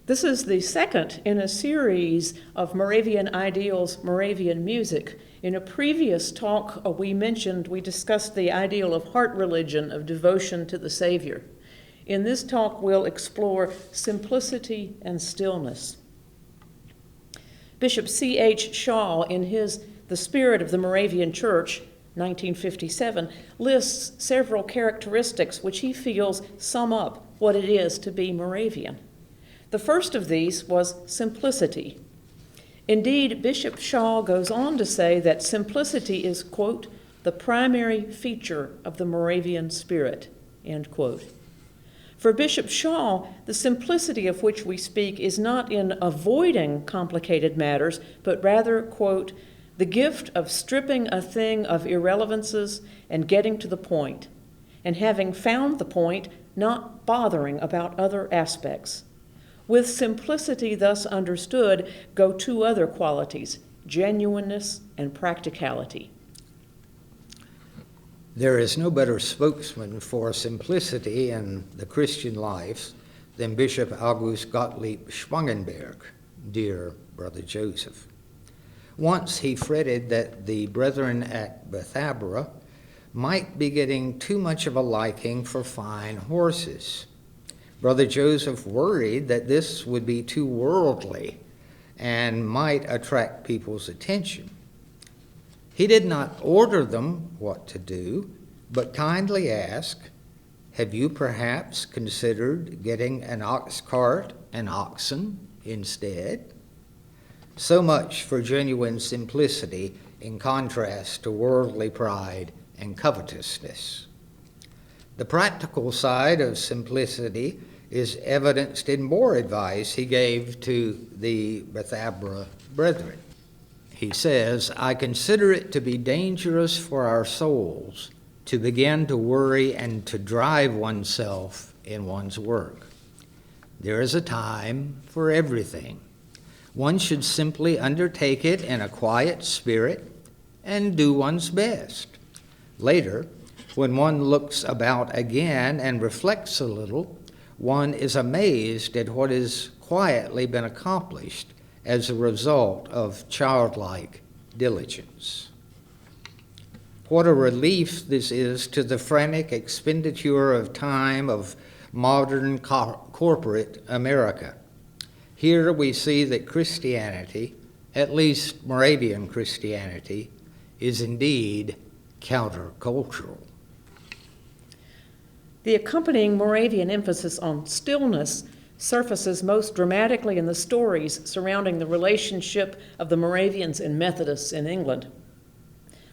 This is the second in a series of Moravian ideals, Moravian music. In a previous talk we discussed the ideal of heart religion, of devotion to the Savior. In this talk, we'll explore simplicity and stillness. Bishop C.H. Shaw, in his The Spirit of the Moravian Church, 1957, lists several characteristics which he feels sum up what it is to be Moravian. The first of these was simplicity. Indeed, Bishop Shaw goes on to say that simplicity is, quote, the primary feature of the Moravian spirit, end quote. For Bishop Shaw, the simplicity of which we speak is not in avoiding complicated matters, but rather, quote, the gift of stripping a thing of irrelevances and getting to the point, and having found the point, not bothering about other aspects. With simplicity thus understood go two other qualities, genuineness and practicality. There is no better spokesman for simplicity in the Christian life than Bishop August Gottlieb Spangenberg, dear Brother Joseph. Once he fretted that the brethren at Bethabara might be getting too much of a liking for fine horses. Brother Joseph worried that this would be too worldly and might attract people's attention. He did not order them what to do, but kindly asked, have you perhaps considered getting an ox cart and oxen instead? So much for genuine simplicity in contrast to worldly pride and covetousness. The practical side of simplicity is evidenced in more advice he gave to the Bethabara brethren. He says, I consider it to be dangerous for our souls to begin to worry and to drive oneself in one's work. There is a time for everything. One should simply undertake it in a quiet spirit and do one's best. Later, when one looks about again and reflects a little, one is amazed at what has quietly been accomplished as a result of childlike diligence. What a relief this is to the frantic expenditure of time of modern corporate America. Here we see that Christianity, at least Moravian Christianity, is indeed countercultural. The accompanying Moravian emphasis on stillness surfaces most dramatically in the stories surrounding the relationship of the Moravians and Methodists in England.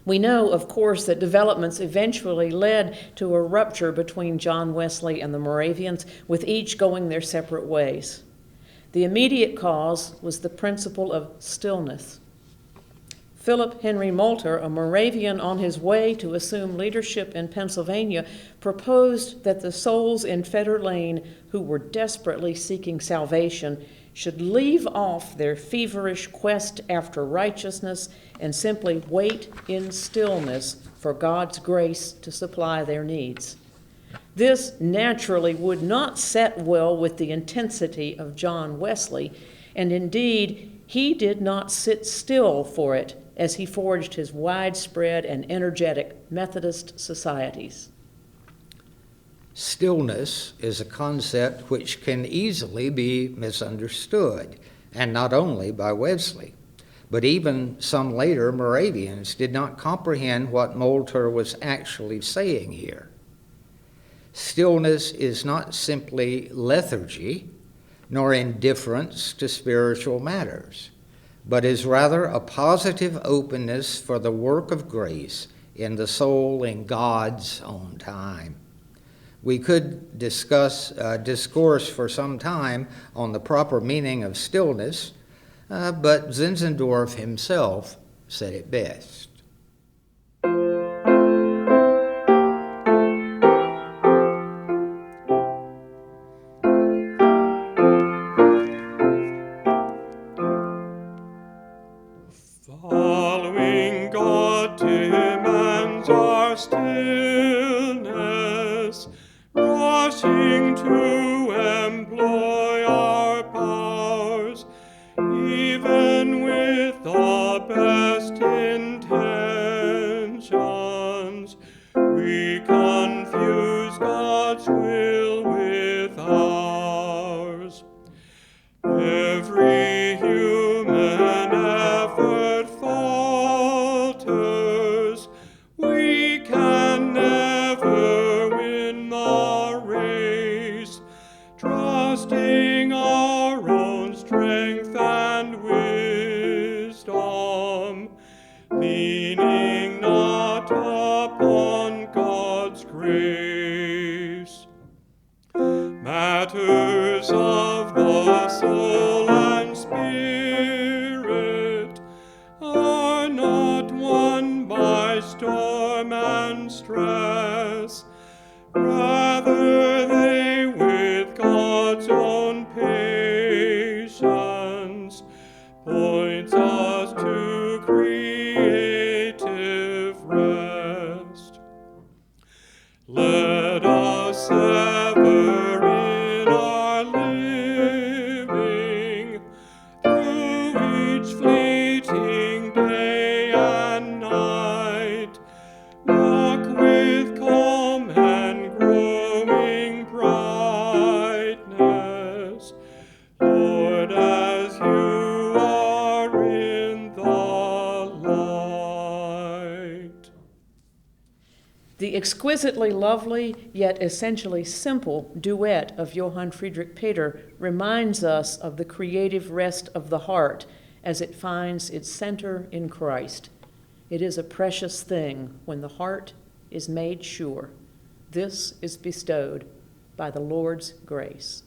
We know, of course, that developments eventually led to a rupture between John Wesley and the Moravians, with each going their separate ways. The immediate cause was the principle of stillness. Philip Henry Moulter, a Moravian on his way to assume leadership in Pennsylvania, proposed that the souls in Fetter Lane who were desperately seeking salvation should leave off their feverish quest after righteousness and simply wait in stillness for God's grace to supply their needs. This naturally would not set well with the intensity of John Wesley, and indeed, he did not sit still for it as he forged his widespread and energetic Methodist societies. Stillness is a concept which can easily be misunderstood, and not only by Wesley, but even some later Moravians did not comprehend what Moulter was actually saying here. Stillness is not simply lethargy, nor indifference to spiritual matters, but is rather a positive openness for the work of grace in the soul in God's own time. We could discuss discourse for some time on the proper meaning of stillness, but Zinzendorf himself said it best. Following God demands our stillness, rushing to employ our power. ours. Every human effort falters. We can never win the race, trusting our own strength and wisdom, leaning not upon God's grace. Matters of the soul and spirit are not won by storm and stress. Rather, they with God's own patience points us to creative rest. Let us ever in our living, through each fleeting day and night, walk with calm and growing brightness, Lord, as you are in the light. The exquisitely lovely yet essentially simple duet of Johann Friedrich Peter reminds us of the creative rest of the heart as it finds its center in Christ. It is a precious thing when the heart is made sure. This is bestowed by the Lord's grace.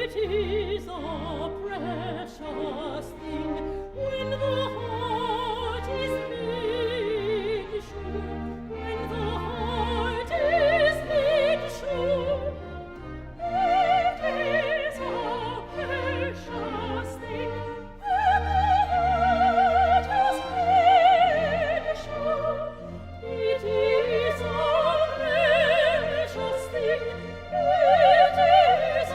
It is a precious thing when the heart is made sure, when the heart is made sure. It is a precious thing when the heart is made sure. It is a precious thing. It is a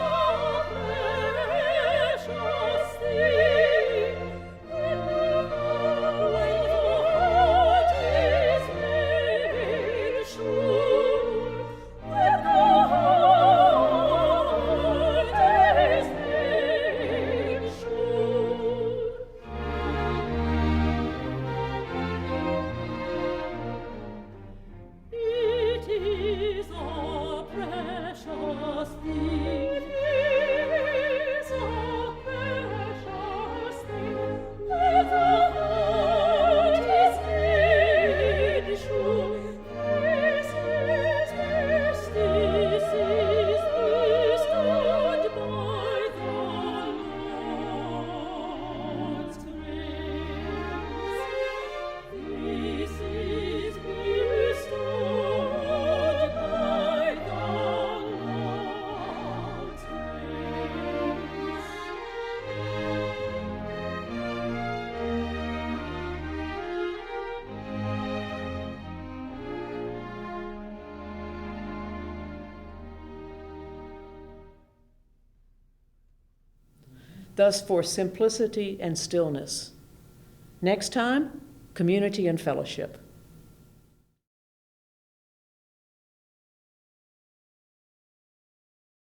precious thing when the heart is made sure. When the heart is made sure. It is a precious thing. It is a precious thing when the heart is made sure. This is bestowed by the Lord's grace. This is bestowed by the Lord's grace. Thus for simplicity and stillness. Next time, community and fellowship.